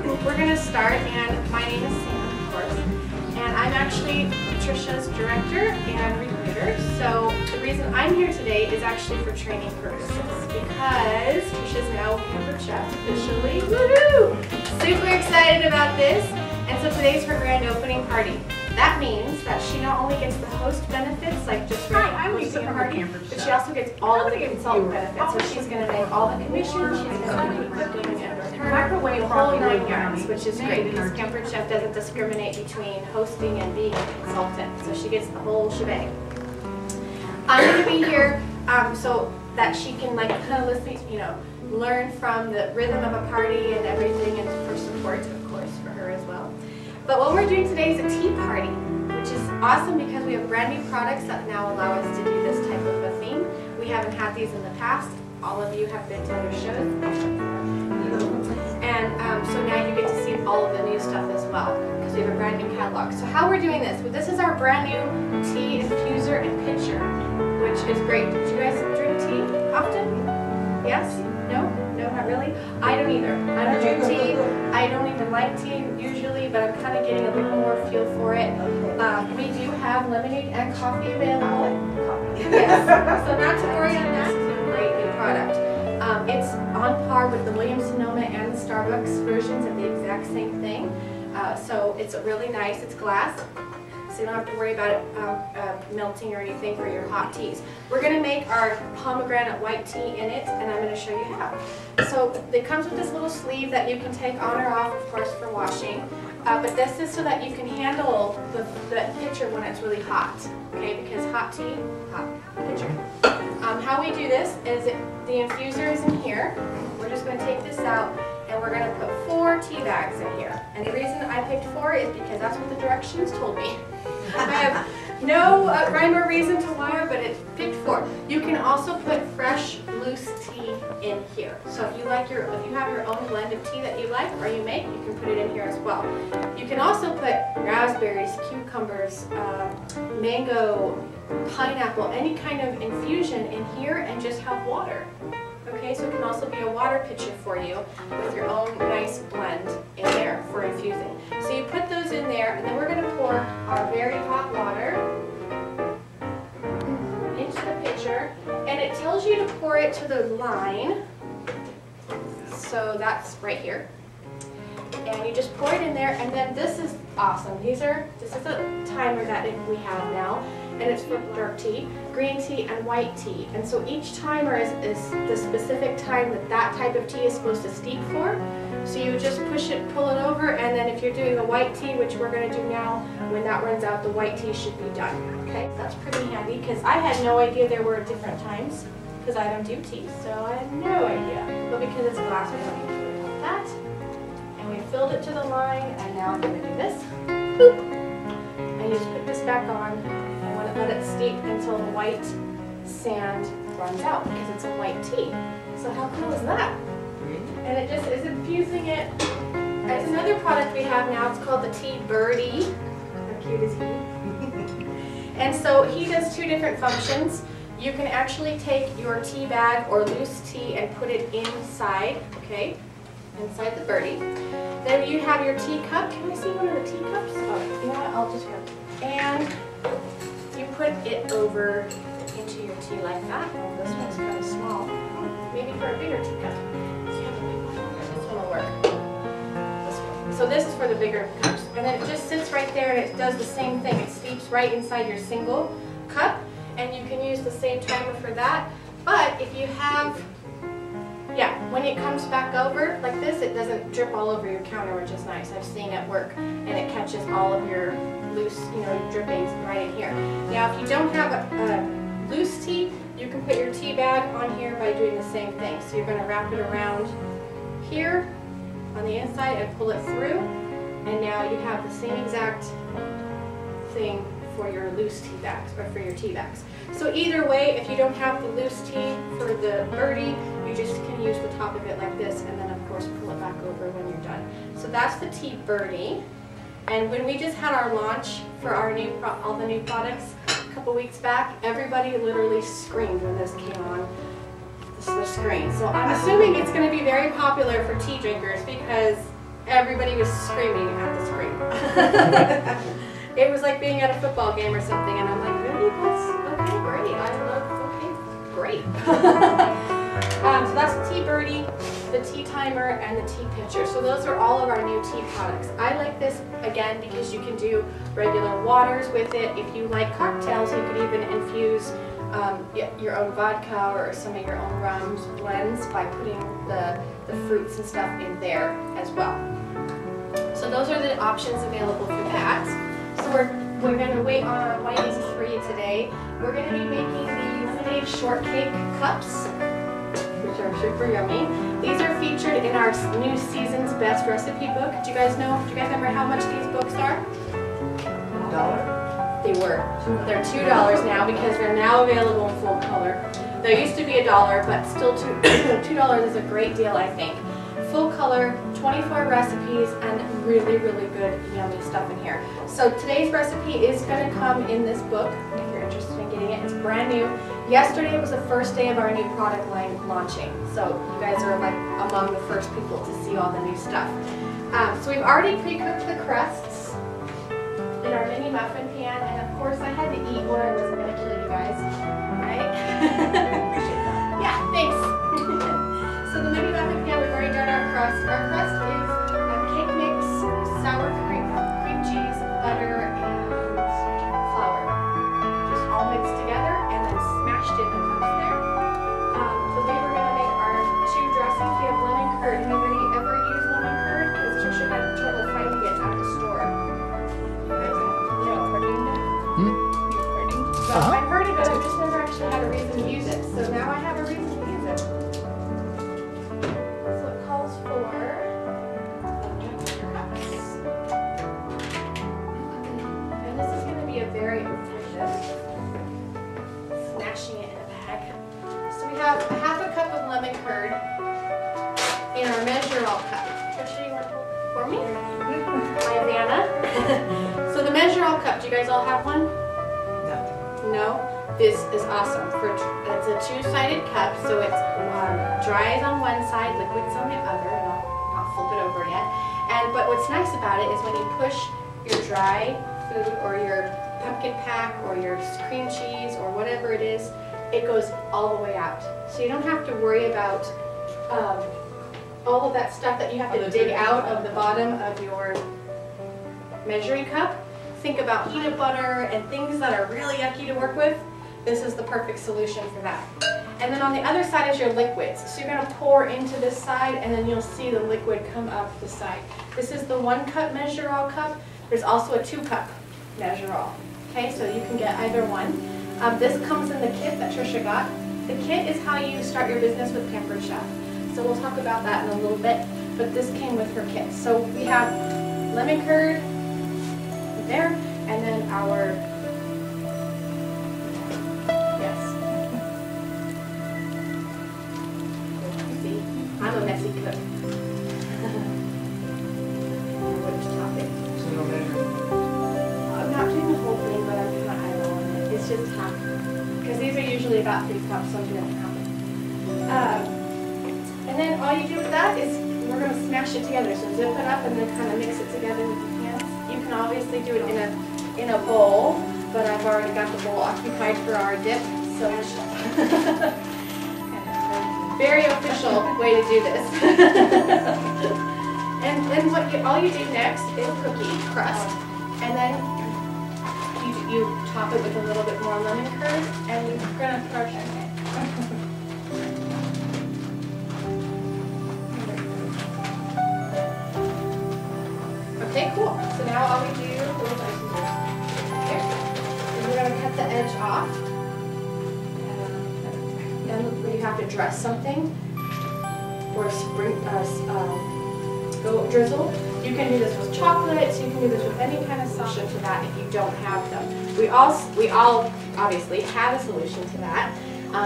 we're going to start, and my name is Sam, of course, and I'm actually Trisha's director and recruiter. So the reason I'm here today is actually for training purposes, because Trisha's now Pampered Chef officially. Woohoo! Super excited about this, and so today's her grand opening party. That means that she not only gets the host benefits, like just for hosting a party, but she also gets all of the consultant benefits. So she's going to make all the commissions, she's going to be cooking and return the whole 9 yards, which is great because Pampered Chef doesn't discriminate between hosting and being a consultant. So she gets the whole shebang. I'm going to be here so that she can kind of listen, learn from the rhythm of a party and everything, and for support, of course, for her as well. But what we're doing today is a tea party, which is awesome because we have brand new products that now allow us to do this type of a theme. We haven't had these in the past. All of you have been to other shows. And so now you get to see all of the new stuff as well, because we have a brand new catalog. So how we're doing this, well, this is our brand new tea infuser and pitcher, which is great. Do you guys drink tea often? Yes? No? No, not really? I don't either. I don't drink tea. I don't even like tea usually, but I'm kind of getting a bit more feel for it. We do have lemonade and coffee available. Yes. So not to worry on that. It's a great new product. It's on par with the Williams-Sonoma and the Starbucks versions of the exact same thing. So it's really nice. It's glass, so you don't have to worry about it melting or anything for your hot teas. We're going to make our pomegranate white tea in it, and I'm going to show you how. So it comes with this little sleeve that you can take on or off, of course, for washing. But this is so that you can handle the pitcher when it's really hot, okay? Because hot tea, hot pitcher. How we do this is the infuser is in here. We're just going to take this out, and we're going to put 4 tea bags in here. And the reason I picked 4 is because that's what the directions told me. I have no rhyme or reason to why, but it picked 4. You can also put fresh, loose tea in here. So if you have your own blend of tea that you like or you make, you can put it in here as well. You can also put raspberries, cucumbers, mango, pineapple, any kind of infusion in here, and just have water. Okay, so it can also be a water pitcher for you with your own nice blend in there for infusing. So you put those in there, and then we're going to pour our very hot water into the pitcher, and it tells you to pour it to the line. So that's right here. And you just pour it in there, and then this is awesome. This is a timer that we have now, and it's for dark tea, green tea, and white tea. And so each timer is the specific time that type of tea is supposed to steep for. So you just push it, pull it over, and then if you're doing the white tea, which we're going to do now, when that runs out, the white tea should be done. Okay, that's pretty handy because I had no idea there were different times because I don't do tea, so I had no idea. But because it's glass, we don't need to worry about that. And we filled it to the line, and now I'm going to do this. Boop. And you just put this back on. Let it steep until the white sand runs out because it's a white tea. So how cool is that? And it just is infusing it. It's another product we have now. It's called the Tea Birdie. How cute is he? And so he does 2 different functions. You can actually take your tea bag or loose tea and put it inside, okay? Inside the birdie. Then you have your teacup. Can I see one of the teacups? Oh, yeah, I'll just grab it. And you put it over into your tea like that. Oh, this one's kind of small. Maybe for a bigger teacup. This one will work. This one. So this is for the bigger cups. And then it just sits right there, and it does the same thing. It steeps right inside your single cup, and you can use the same timer for that. But if you have, when it comes back over like this, it doesn't drip all over your counter, which is nice. I've seen it work, and it catches all of your loose, drippings right in here. Now, if you don't have a loose tea, you can put your tea bag on here by doing the same thing. So you're going to wrap it around here on the inside and pull it through, and now you have the same exact thing for your loose tea bags, or for your tea bags. So either way, if you don't have the loose tea for the birdie, you just can use the top of it like this, and then of course pull it back over when you're done. So that's the Tea Birdie. And when we just had our launch for our all the new products a couple weeks back, everybody literally screamed when this came on the screen. So I'm assuming it's going to be very popular for tea drinkers because everybody was screaming at the screen. It was like being at a football game or something, and I'm like, really? That's okay, great. I love, okay, great. So that's the tea birdie, the tea timer, and the tea pitcher. So those are all of our new tea products. I like this, again, because you can do regular waters with it. If you like cocktails, you could even infuse your own vodka or some of your own rums, blends, by putting the fruits and stuff in there as well. So those are the options available for that. So we're going to wait on Whitey's for you today. We're going to be making the lemonade shortcake cups, which are super yummy. These are featured in our new season's best recipe book. Do you guys remember how much these books are? $1? They were. They're $2 now because they're now available in full color. There used to be $1, but still $2 is a great deal, I think. Full color, 24 recipes, and really, really good, yummy stuff in here. So today's recipe is going to come in this book, if you're interested in getting it. It's brand new. Yesterday was the first day of our new product line launching. So you guys are like among the first people to see all the new stuff. So we've already pre-cooked the crusts in our mini muffin pan, and of course I had to eat or I wasn't going to kill you guys, right? Appreciate that. Yeah, thanks. So the mini muffin pan, we've already done our crust. Our crust is cake mix, sour cream cheese, butter, and flour. Just all mixed together and then smashed in the cups there. Today we're going to make our two dressings. We have lemon curd. Anybody ever use lemon curd? Because Trisha had trouble finding it at the store. So I've heard of it, I've just never actually had a reason to use it. So now I have a reason to use it. So it calls for cups. And this is going to be a very efficient smashing it in a bag. So we have a half a cup of lemon curd in our measure-all cup. Trisha, you want to hold for me? Hi, Vanna. So the measure-all cup, do you guys all have one? No? This is awesome. It's a two-sided cup, so it's dries on one side, liquids on the other, and I'll flip it over yet. But what's nice about it is when you push your dry food or your pumpkin pack or your cream cheese or whatever it is, it goes all the way out. So you don't have to worry about all of that stuff that you have to dig out of the bottom of your measuring cup. Think about peanut butter and things that are really yucky to work with. This is the perfect solution for that. And then on the other side is your liquids. So you're going to pour into this side, and then you'll see the liquid come up the side. This is the 1 cup measure-all cup. There's also a 2-cup measure-all. Okay, so you can get either one. This comes in the kit that Trisha got. The kit is how you start your business with Pampered Chef. So we'll talk about that in a little bit, but this came with her kit. So we have lemon curd there, and then our, yes. See, I'm a messy cook. Which topic? So no measure. I'm not doing the whole thing, but I'm kind of eyeballing it. It's just half, because these are usually about 3 cups, so I'm doing half. And then all you do with that is we're going to smash it together. So zip it up and then kind of mix it together with your hands. You can obviously do it in a bowl, but I've already got the bowl occupied for our dip. So very official way to do this. And then all you do next is cookie crust, and then you top it with a little bit more lemon curd, and we're gonna crush it. Okay, cool. So now all we do is we're going to cut the edge off. Then when you have to dress something or go drizzle, you can do this with chocolates. You can do this with any kind of solution to that if you don't have them. We all obviously have a solution to that.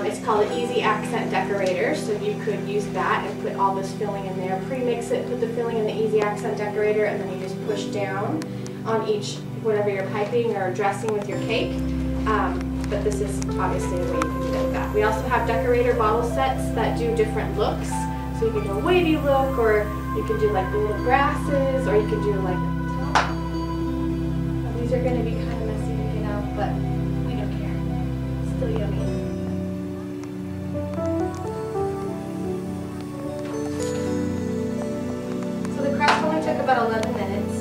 It's called an Easy Accent Decorator, so you could use that and put all this filling in there. Pre-mix it, put the filling in the Easy Accent Decorator, and then you just push down on each, whatever you're piping or dressing with your cake. But this is obviously a way you can do like that. We also have decorator bottle sets that do different looks. So you can do a wavy look or You can do like the little grasses, or you can do like the top. These are going to be kind of messy to get out, but we don't care. Still yummy. So the crust only took about 11 minutes.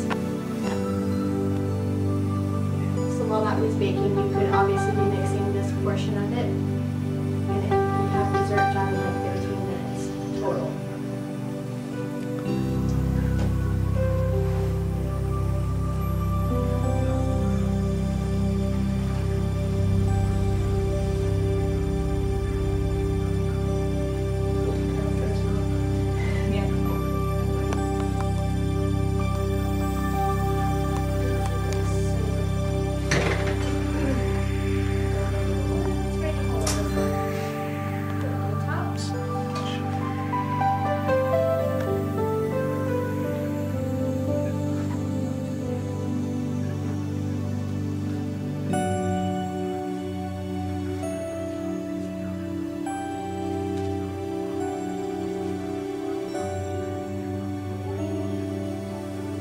So while that was baking, you could obviously be mixing this portion of it, and you have dessert done in like 13 minutes total.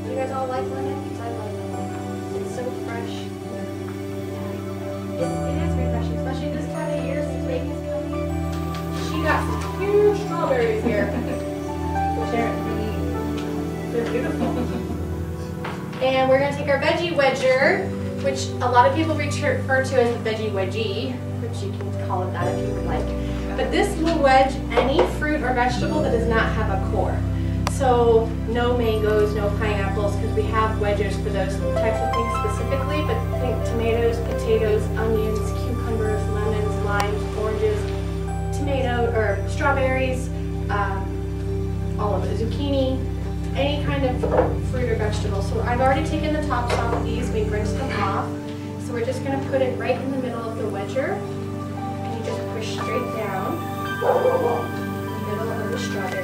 You guys all like lemon? Because I love lemon. It's so fresh. Yeah. It is refreshing, especially this time of year since baking is coming. She got some huge strawberries here. They're beautiful. And we're going to take our veggie wedger, which a lot of people refer to as the veggie wedgie, which you can call it that if you would like. But this will wedge any fruit or vegetable that does not have a core. So no mangoes, no pineapples, because we have wedges for those types of things specifically, but think tomatoes, potatoes, onions, cucumbers, lemons, limes, oranges, strawberries, all of it, zucchini, any kind of fruit or vegetable. So I've already taken the tops off of these, we've rinsed them off. So we're just going to put it right in the middle of the wedger, and you just push straight down in the middle of the strawberry.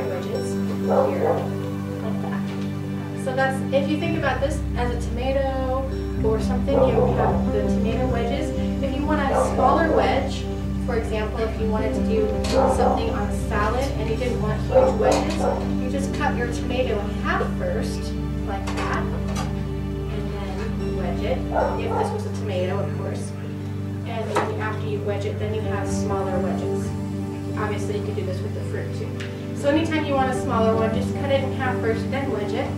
Wedges here, like that. So that's, if you think about this as a tomato or something, you have the tomato wedges. If you want a smaller wedge, for example, if you wanted to do something on a salad and you didn't want huge wedges, you just cut your tomato in half first, like that, and then wedge it, if this was a tomato, of course. And then after you wedge it, then you have smaller wedges. Obviously, you could do this with the fruit too. So anytime you want a smaller one, just cut it in half first, then wedge it.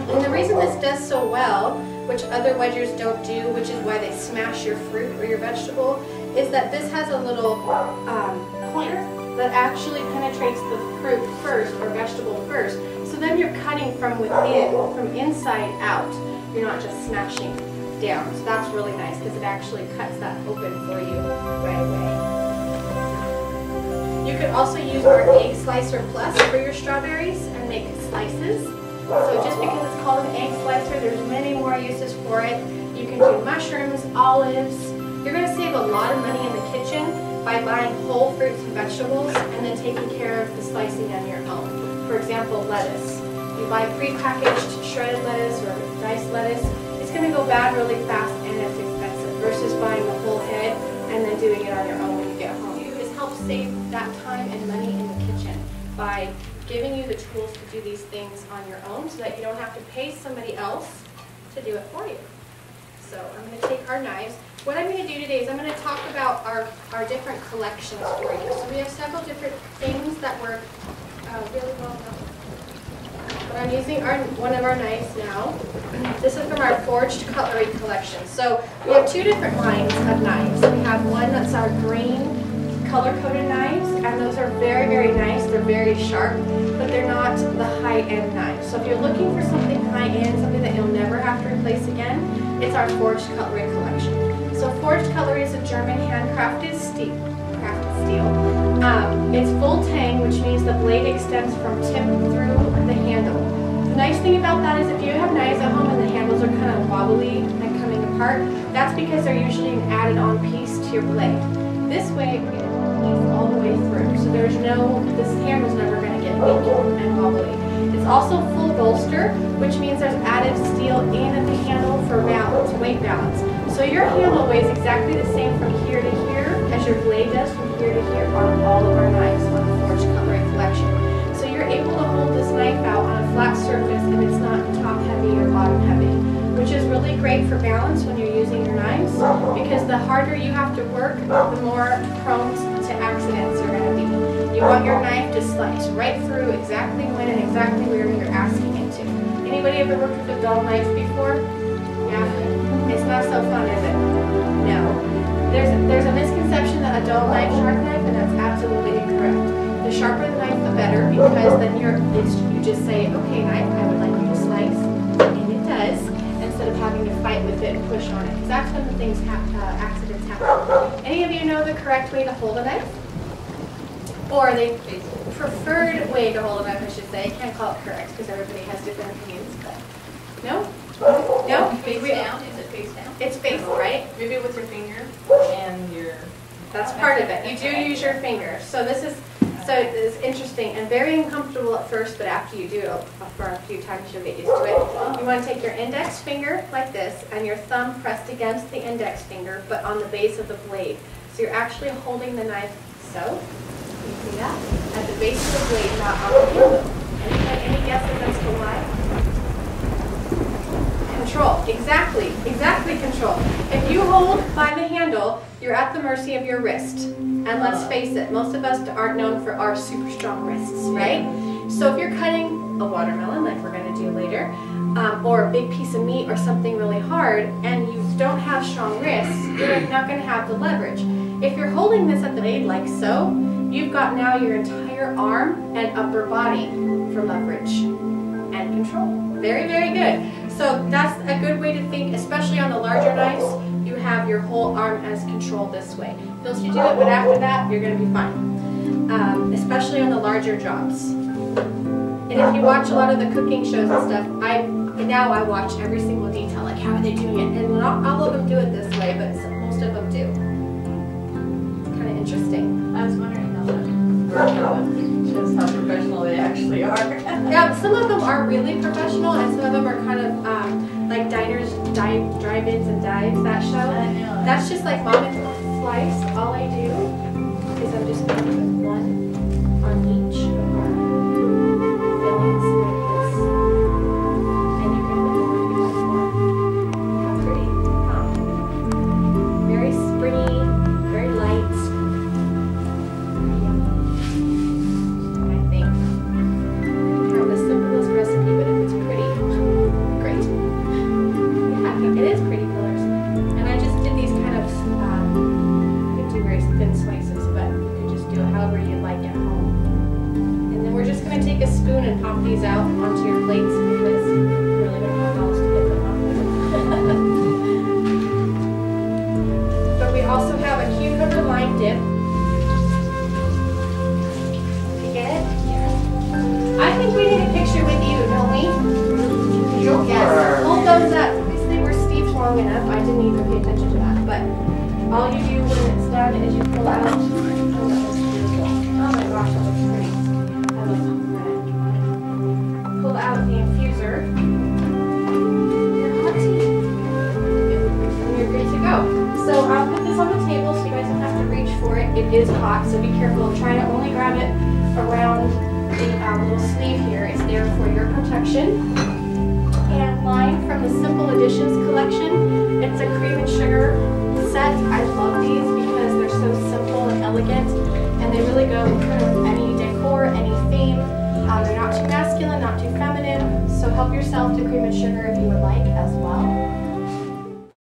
And the reason this does so well, which other wedgers don't do, which is why they smash your fruit or your vegetable, is that this has a little pointer that actually penetrates the fruit first or vegetable first. So then you're cutting from within, from inside out. You're not just smashing down. So that's really nice because it actually cuts that open for you right away. You could also use our egg slicer plus for your strawberries and make slices. So just because it's called an egg slicer, there's many more uses for it. You can do mushrooms, olives. You're going to save a lot of money in the kitchen by buying whole fruits and vegetables and then taking care of the slicing on your own. For example, lettuce. You buy prepackaged shredded lettuce or diced lettuce, it's going to go bad really fast and it's expensive versus buying the whole head and then doing it on your own when you get home. Is help save that time and money in the kitchen by giving you the tools to do these things on your own so that you don't have to pay somebody else to do it for you. So I'm going to take our knives. What I'm going to do today is I'm going to talk about our different collections for you. So we have several different things that were really well known. But I'm using one of our knives now. This is from our forged cutlery collection. So we have two different lines of knives. We have one that's our green color-coded knives, and those are very, very nice. They're very sharp, but they're not the high-end knives. So if you're looking for something high-end, something that you'll never have to replace again, it's our forged cutlery collection. So forged cutlery is a German handcrafted steel. It's full tang, which means the blade extends from tip through the handle. The nice thing about that is if you have knives at home and the handles are kind of wobbly and coming apart, that's because they're usually an added-on piece to your blade. This way, it's all the way through, so there's this handle's never going to get weak and wobbly. It's also full bolster, which means there's added steel in at the handle for balance, weight balance. So your handle weighs exactly the same from here to here as as your blade does from here to here on all of our knives on the Forged Cutlery Collection. So you're able to hold this knife out on a flat surface and it's not top heavy or bottom heavy, which is really great for balance when you're using your knives, because the harder you have to work, the more prone to accidents you're going to be. You want your knife to slice right through exactly when and exactly where you're asking it to. Anybody ever worked with a dull knife before? Yeah? It's not so fun, is it? No. There's a misconception that a dull knife, sharp knife, and that's absolutely incorrect. The sharper the knife, the better, because then you just say, okay, knife, I would like you to slice, and it does, instead of having to fight with it and push on it. Because that's when the accidents happen. Any of you know the correct way to hold a knife? Or the preferred way to hold a knife, I should say. I can't call it correct because everybody has different opinions. But no? No? Face down? Is it face down? It's face, right? Maybe with your finger and your... That's part of it. You do use your finger. So this is, so it's interesting and very uncomfortable at first, but after you do it for a few times, you'll get used to it. You want to take your index finger like this and your thumb pressed against the index finger, but on the base of the blade. So you're actually holding the knife so. You see that? At the base of the blade, not on the handle. Any guesses as to why? Control. Exactly control. If you hold by the handle, you're at the mercy of your wrist. And let's face it, most of us aren't known for our super strong wrists, right? So if you're cutting a watermelon, like we're going to do later, or a big piece of meat or something really hard, and you don't have strong wrists, you're not going to have the leverage. If you're holding this at the blade like so, you've got now your entire arm and upper body for leverage and control. Very, very good. So that's a good way to think, especially on the larger knives. You have your whole arm as control this way. Feels you do it, but after that, you're going to be fine. Especially on the larger jobs. And if you watch a lot of the cooking shows and stuff, now I watch every single detail, like how are they doing it? And not all of them do it this way, but most of them do. It's kind of interesting. I was wondering how that shows how professional they actually are. Yeah, some of them are really professional, and some of them are kind of like diners, drive-ins and dives, that show. I know. That's just like mom and slice. All I do is I'm just going to put one on each of our fillings like this. And you can put more if you like more. How pretty, huh? Very springy, very light. I think. Kind of the simplest recipe, but if it's pretty, great. Yeah, it is pretty colors. And I just did these kind of, you can do very thin slices, but you can just do it however you like at home. And then we're just going to take a spoon and pop these out onto your plates because you really don't have how else to get them off. But we also have a cucumber lime dip. Did you get it? I think we need a picture with you, don't we? Yes. Hold those up. They were steeped long enough. I didn't even pay attention to that. But all you do when it's done is you pull out. Oh, that looks beautiful. Oh my gosh, that looks pretty. I love that. Pull out the infuser. Your hot tea. And you're good to go. So I'll put this on the table so you guys don't have to reach for it. It is hot, so be careful. Try to only grab it around the little sleeve here. It's there for your protection. And line from the Simple Additions collection. It's a cream and sugar set. I love these because they're so simple and elegant, and they really go kind of with any decor, any theme. They're not too masculine, not too feminine, so help yourself to cream and sugar if you would like as well.